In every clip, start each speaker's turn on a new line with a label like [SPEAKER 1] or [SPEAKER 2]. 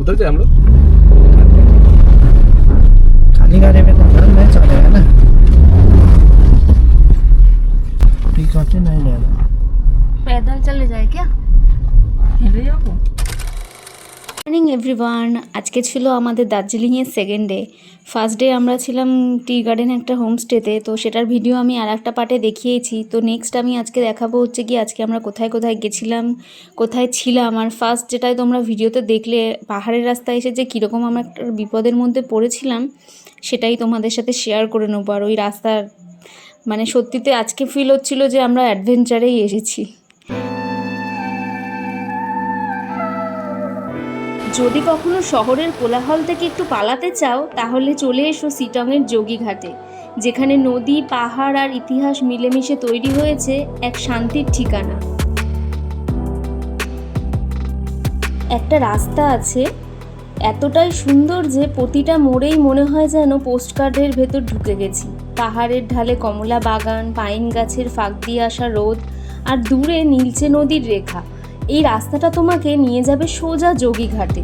[SPEAKER 1] उधर जाए हम लोग।
[SPEAKER 2] खाली गाड़ी में तो घर नहीं चलेगा ना, टिकट ही नहीं लेना।
[SPEAKER 3] पैदल चले जाए क्या?
[SPEAKER 4] হেঁটে যাবো।
[SPEAKER 3] মর্নিং এভরিওয়ান, আজকে ছিল আমাদের দার্জিলিংয়ের সেকেন্ড ডে। ফার্স্ট ডে আমরা ছিলাম টি গার্ডেন একটা হোমস্টেতে, তো সেটার ভিডিও আমি আর একটা পার্টে দেখিয়েছি। তো নেক্সট আমি আজকে দেখাবো হচ্ছে কি আজকে আমরা কোথায় কোথায় গেছিলাম, কোথায় ছিলাম। আর ফার্স্ট যেটাই তোমরা ভিডিওতে দেখলে পাহাড়ের রাস্তায় এসে যে কীরকম আমরা একটা বিপদের মধ্যে পড়েছিলাম সেটাই তোমাদের সাথে শেয়ার করে নেবো। আর ওই রাস্তার মানে সত্যিতে আজকে ফিল হচ্ছিল যে আমরা অ্যাডভেঞ্চারেই এসেছি। যদি কখনো শহরের কোলাহল থেকে একটু পালাতে চাও তাহলে চলে এসো সিটংয়ের যোগীঘাটে, যেখানে নদী, পাহাড় আর ইতিহাস মিলেমিশে তৈরি হয়েছে এক শান্তির ঠিকানা। একটা রাস্তা আছে এতটাই সুন্দর যে প্রতিটা মোড়েই মনে হয় যেন পোস্টকার্ডের ভেতর ঢুকে গেছি। পাহাড়ের ঢালে কমলা বাগান, পাইন গাছের ফাঁক দিয়ে আসা রোদ আর দূরে নীলচে নদীর রেখা। এই রাস্তাটা তোমাকে নিয়ে যাবে সোজা যোগীঘাটে।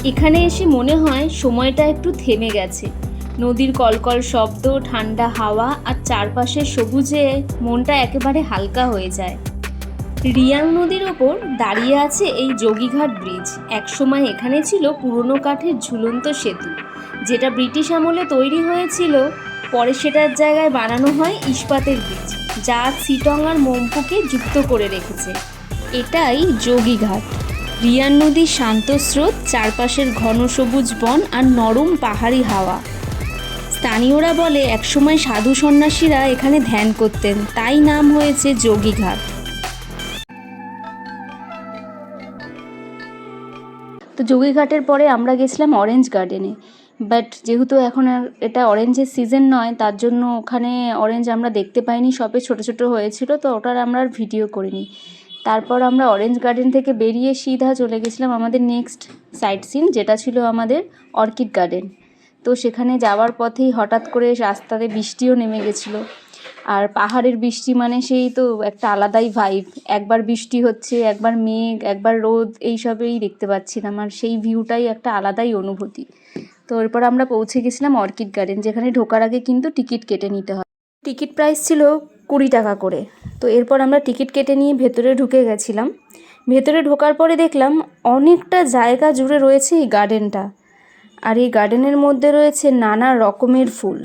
[SPEAKER 3] এখানে এসে মনে হয় সময়টা একটু থেমে গেছে। নদীর কলকল শব্দ, ঠান্ডা হাওয়া আর চারপাশের সবুজে মনটা একেবারে হালকা হয়ে যায়। রিয়াং নদীর ওপর দাঁড়িয়ে আছে এই যোগীঘাট ব্রিজ। একসময় এখানে ছিল পুরনো কাঠের ঝুলন্ত সেতু, যেটা ব্রিটিশ আমলে তৈরি হয়েছিল। পরে সেটার জায়গায় বানানো হয় ইস্পাতের ব্রিজ, যা সিটং আর মম্পুকে যুক্ত করে রেখেছে। এটাই যোগীঘাট। রিয়াং নদীর শান্ত স্রোত, চারপাশের ঘন সবুজ বন আর নরম পাহাড়ি হাওয়া। স্থানীয়রা বলে একসময় সাধু সন্ন্যাসীরা এখানে ধ্যান করতেন, তাই নাম হয়েছে যোগীঘাট। তো যোগীঘাটের পরে আমরা গেছিলাম অরেঞ্জ গার্ডেনে, বাট যেহেতু এখন আর এটা অরেঞ্জের সিজন নয় তার জন্য ওখানে অরেঞ্জ আমরা দেখতে পাইনি, সবে ছোট ছোট হয়েছিল, তো ওটার আমরা আর ভিডিও করিনি। তারপর আমরা অরেঞ্জ গার্ডেন থেকে বেরিয়ে সিধা চলে গেছিলাম আমাদের নেক্সট সাইট সিন, যেটা ছিল আমাদের অর্কিড গার্ডেন। তো সেখানে যাওয়ার পথেই হঠাৎ করে রাস্তাতে বৃষ্টিও নেমে গেছিলো। আর পাহাড়ের বৃষ্টি মানে সেই তো একটা আলাদাই ভাইব। একবার বৃষ্টি হচ্ছে, একবার মেঘ, একবার রোদ, এইসবেই দেখতে পাচ্ছিলাম। আর সেই ভিউটাই একটা আলাদাই অনুভূতি। তো এরপর আমরা পৌঁছে গেছিলাম অর্কিড গার্ডেন, যেখানে ঢোকার আগে কিন্তু টিকিট কেটে নিতে হয়। টিকিট প্রাইস ছিল 20 টাকা করে। তো এরপর আমরা টিকিট কেটে নিয়ে ভেতরে ঢুকে গেছিলাম। ভেতরে ঢোকার পরে দেখলাম অনেকটা জায়গা জুড়ে রয়েছে এই গার্ডেনটা। আর এই গার্ডেনের মধ্যে রয়েছে নানা রকমের ফুল।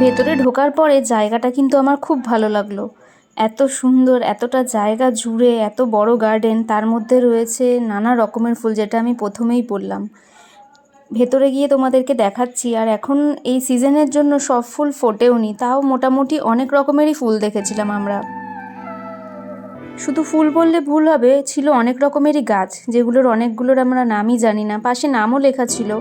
[SPEAKER 3] ভেতরে ঢোকার পরে জায়গাটা কিন্তু আমার খুব ভালো লাগলো। এত সুন্দর, এতটা জায়গা জুড়ে এত বড় গার্ডেন, তার মধ্যে রয়েছে নানা রকমের ফুল, যেটা আমি প্রথমেই বললাম। ভেতরে গিয়ে তোমাদেরকে দেখাচ্ছি। আর এখন এই সিজনের জন্য সব ফুল ফোটেওনি, তাও মোটামুটি অনেক রকমেরই ফুল দেখেছিলাম আমরা। শুধু ফুল বললে ভুল হবে, ছিল অনেক রকমেরই গাছ, যেগুলোর অনেকগুলোর আমরা নামই জানি না। পাশে নামও লেখা ছিল।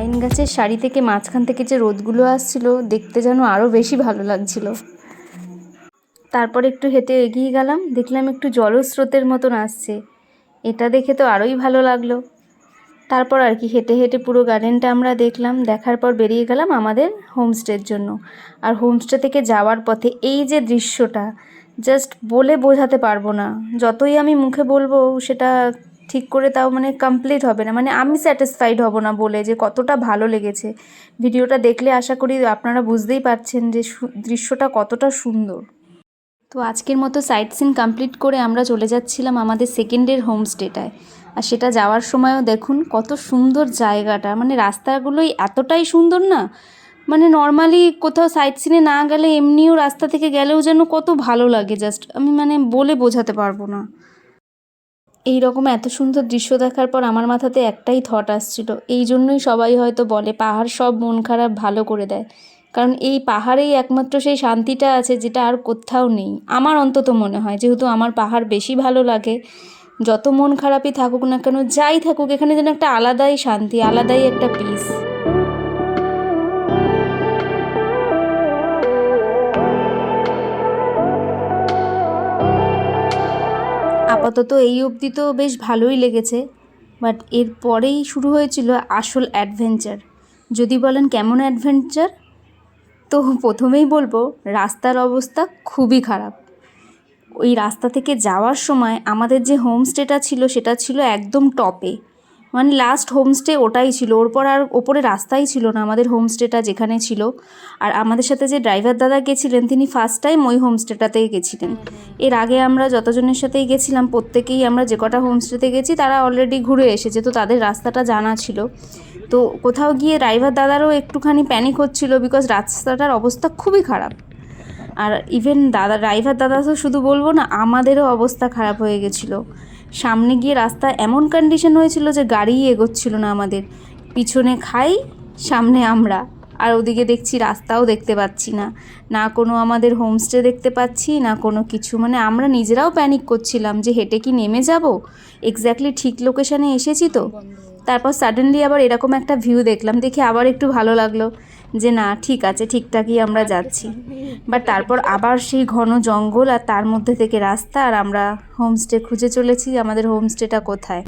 [SPEAKER 3] পাইন গাছের সারি থেকে মাঝখান থেকে যে রোদগুলো আসছিল, দেখতে যেন আরও বেশি ভালো লাগছিল। তারপর একটু হেঁটে এগিয়ে গেলাম, দেখলাম একটু জলস্রোতের মতন আসছে। এটা দেখে তো আরোই ভালো লাগলো। তারপর আর কি হেঁটে হেঁটে পুরো গার্ডেনটা আমরা দেখলাম। দেখার পর বেরিয়ে গেলাম আমাদের হোমস্টের জন্য। আর হোমস্টে থেকে যাওয়ার পথে এই যে দৃশ্যটা, জাস্ট বলে বোঝাতে পারবো না। যতই আমি মুখে বলবো সেটা ঠিক করে, তাও মানে কমপ্লিট হবে না। মানে আমি স্যাটিসফাইড হব না বলে যে কতটা ভালো লেগেছে। ভিডিওটা দেখলে আশা করি আপনারা বুঝতেই পারছেন যে দৃশ্যটা কতটা সুন্দর। তো আজকের মতো সাইট সিন কমপ্লিট করে আমরা চলে যাচ্ছিলাম আমাদের সেকেন্ডের হোমস্টেটায়। আর সেটা যাওয়ার সময়ও দেখুন কত সুন্দর জায়গাটা, মানে রাস্তাগুলোই এতটাই সুন্দর না, মানে নর্মালি কোথাও সাইট সিনে না গেলে এমনিও রাস্তা থেকে গেলেও যেন কত ভালো লাগে, জাস্ট আমি মানে বলে বোঝাতে পারবো না। এই রকম এত সুন্দর দৃশ্য দেখার পর আমার মাথাতে একটাই থট আসছিল, এই জন্যই সবাই হয়তো বলে পাহাড় সব মন খারাপ ভালো করে দেয়। কারণ এই পাহাড়েই একমাত্র সেই শান্তিটা আছে যেটা আর কোথাও নেই, আমার অন্তত মনে হয়। যেহেতু আমার পাহাড় বেশি ভালো লাগে, যত মন খারাপই থাকুক না কেন, যাই থাকুক, এখানে যেন একটা আলাদাই শান্তি, আলাদাই একটা পিস। আপাতত এই অবধি তো বেশ ভালোই লেগেছে, বাট এর পরেই শুরু হয়েছিল আসল অ্যাডভেঞ্চার। যদি বলেন কেমন অ্যাডভেঞ্চার, তো প্রথমেই বলবো রাস্তার অবস্থা খুবই খারাপ। ওই রাস্তা থেকে যাওয়ার সময় আমাদের যে হোমস্টেটা ছিল সেটা ছিল একদম টপে, মানে লাস্ট হোমস্টে ওটাই ছিল, ওরপর আর ওপরে রাস্তাই ছিল না আমাদের হোমস্টেটা যেখানে ছিল। আর আমাদের সাথে যে ড্রাইভার দাদা গেছিলেন তিনি ফার্স্ট টাইম ওই হোমস্টেটাতেই গেছিলেন। এর আগে আমরা যতজনের সাথেই গেছিলাম প্রত্যেকেই আমরা যে কটা হোমস্টেতে গেছি তারা অলরেডি ঘুরে এসেছে, তো তাদের রাস্তাটা জানা ছিল। তো কোথাও গিয়ে ড্রাইভার দাদারও একটুখানি প্যানিক হচ্ছিল, বিকজ রাস্তাটার অবস্থা খুবই খারাপ। আর ইভেন ড্রাইভার দাদা তো শুধু বলবো না, আমাদেরও অবস্থা খারাপ হয়ে গেছিলো। সামনে গিয়ে রাস্তা এমন কন্ডিশন হয়েছিল যে গাড়িই এগোচ্ছিল না আমাদের, পিছনে খাই সামনে আমরা, আর ওদিকে দেখছি রাস্তাও দেখতে পাচ্ছি না, না কোনো আমাদের হোমস্টে দেখতে পাচ্ছি না কোনো কিছু। মানে আমরা নিজেরাও প্যানিক করছিলাম যে হেঁটে কি নেমে যাব, এক্স্যাক্টলি ঠিক লোকেশানে এসেছি তো। তারপর সাডেনলি আবার এরকম একটা ভিউ দেখলাম, দেখে আবার একটু ভালো লাগলো যে না ঠিক আছে, ঠিকঠাকই আমরা যাচ্ছি। বাট তারপর আবার সেই ঘন জঙ্গল আর তার মধ্যে থেকে রাস্তা, আর আমরা হোমস্টে খুঁজে চলেছি আমাদের হোমস্টেটা কোথায়।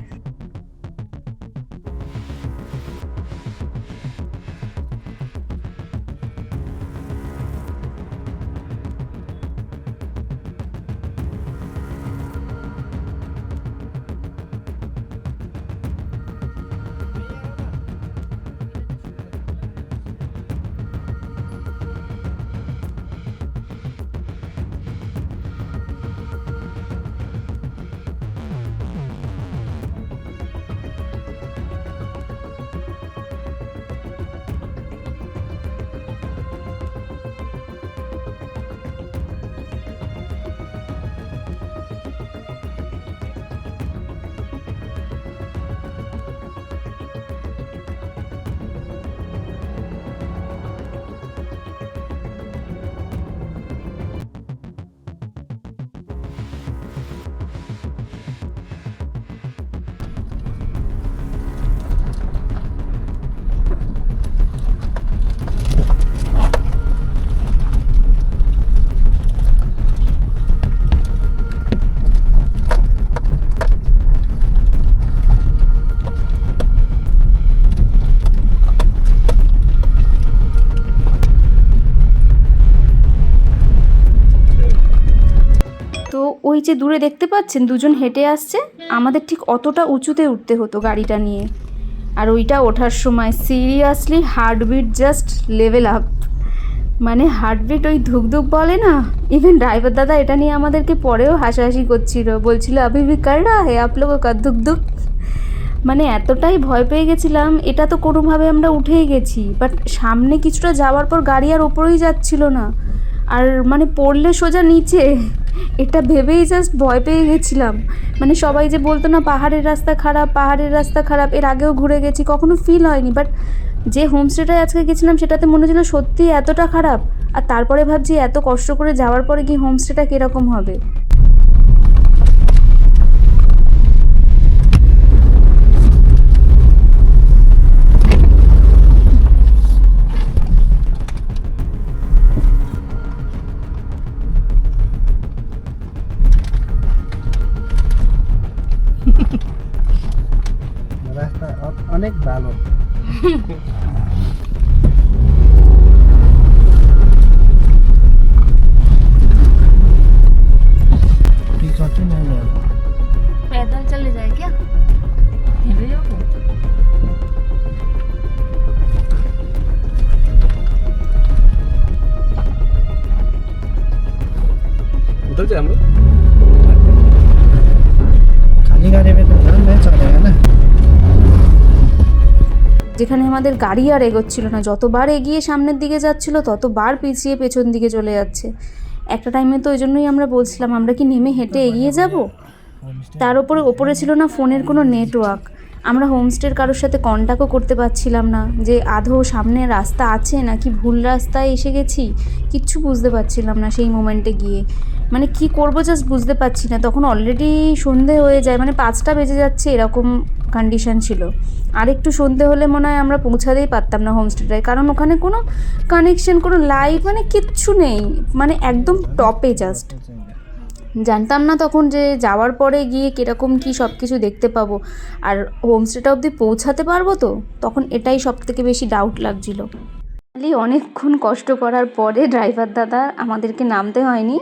[SPEAKER 3] তো ওই যে দূরে দেখতে পাচ্ছেন দুজন হেঁটে আসছে, আমাদের ঠিক অতটা উঁচুতে উঠতে হতো গাড়িটা নিয়ে। আর ওইটা ওঠার সময় seriously heartbeat just level up, মানে হার্টবিট ওই ধুকধুক বলে না, ইভেন ড্রাইভার দাদা এটা নিয়ে আমাদেরকে পরেও হাসাহাসি করছিল, বলছিল আভি ভি কর রা হে আপ লোগো কা ধুকধুক। মানে এতটাই ভয় পেয়ে গেছিলাম, এটা তো কোনোভাবে আমরা উঠেই গেছি, বাট সামনে কিছুটা যাওয়ার পর গাড়ি আর ওপরেই যাচ্ছিল না, আর মানে পড়লে সোজা নিচে, এটা ভেবেই জাস্ট ভয় পেয়ে গেছিলাম। মানে সবাই যে বলতো না পাহাড়ের রাস্তা খারাপ, পাহাড়ের রাস্তা খারাপ, এর আগেও ঘুরে গেছি কখনো ফিল হয়নি, বাট যে হোমস্টেটায় আজকে গেছিলাম সেটাতে মনে হচ্ছিল সত্যি এতটা খারাপ। আর তারপরে ভাবছি এত কষ্ট করে যাওয়ার পরে কি হোমস্টেটা কীরকম হবে।
[SPEAKER 2] রাস্তা অনেক ভালো। टिकट ही नहीं ले रहा।
[SPEAKER 3] पैदल चले जाए क्या?
[SPEAKER 4] हेले जाओ।
[SPEAKER 1] उधर जाए हम लोग।
[SPEAKER 2] खाली गाड़ी में तो घर नहीं चलेगा ना।
[SPEAKER 3] যেখানে আমাদের গাড়ি আর এগোচ্ছিল না, যতবার এগিয়ে সামনের দিকে যাচ্ছিল ততবার পিছিয়ে পেছন দিকে চলে যাচ্ছে। একটা টাইমে তো ওই জন্যই আমরা বলছিলাম আমরা কি নেমে হেঁটে এগিয়ে যাব। তার ওপরে ছিল না ফোনের কোনো নেটওয়ার্ক, আমরা হোমস্টের কারোর সাথে কন্ট্যাক্টও করতে পারছিলাম না যে আদৌ সামনে রাস্তা আছে নাকি ভুল রাস্তায় এসে গেছি, কিচ্ছু বুঝতে পারছিলাম না সেই মোমেন্টে গিয়ে। মানে কি করব জাস্ট বুঝতে পারছি না। তখন অলরেডি সন্ধে হয়ে যায়, মানে 5টা বেজে যাচ্ছে এরকম কন্ডিশন ছিল। আর একটু সন্ধে হলে মনে হয় আমরা পৌঁছাতেই পারতাম না হোমস্টেটায়, কারণ ওখানে কোনো কানেকশন, কোনো লাইট, মানে কিচ্ছু নেই, মানে একদম টপে জাস্ট। জানতাম না তখন যে যাওয়ার পরে গিয়ে কীরকম কী সব কিছু দেখতে পাবো, আর হোমস্টেটা অবধি পৌঁছাতে পারবো তো, তখন এটাই সব থেকে বেশি ডাউট লাগছিল। খালি অনেকক্ষণ কষ্ট করার পরে ড্রাইভার দাদা, আমাদেরকে নামতে হয়নি,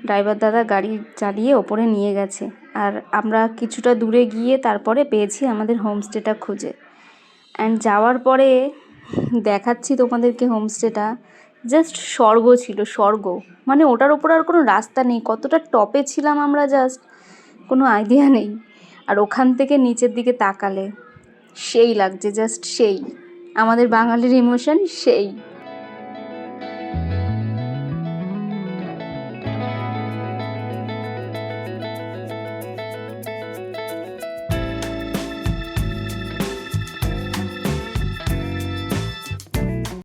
[SPEAKER 3] ড্রাইভার দাদা গাড়ি চালিয়ে ওপরে নিয়ে গেছে। আর আমরা কিছুটা দূরে গিয়ে তারপরে পেয়েছি আমাদের হোমস্টেটা খুঁজে। অ্যান্ড যাওয়ার পরে দেখাচ্ছি তোমাদেরকে হোমস্টেটা, জাস্ট স্বর্গ ছিল, স্বর্গ। মানে ওটার ওপর আর কোনো রাস্তা নেই, কতটা টপে ছিলাম আমরা জাস্ট কোনো আইডিয়া নেই। আর ওখান থেকে নিচের দিকে তাকালে সেই লাগছে, জাস্ট সেই, আমাদের বাঙালির ইমোশন সেই।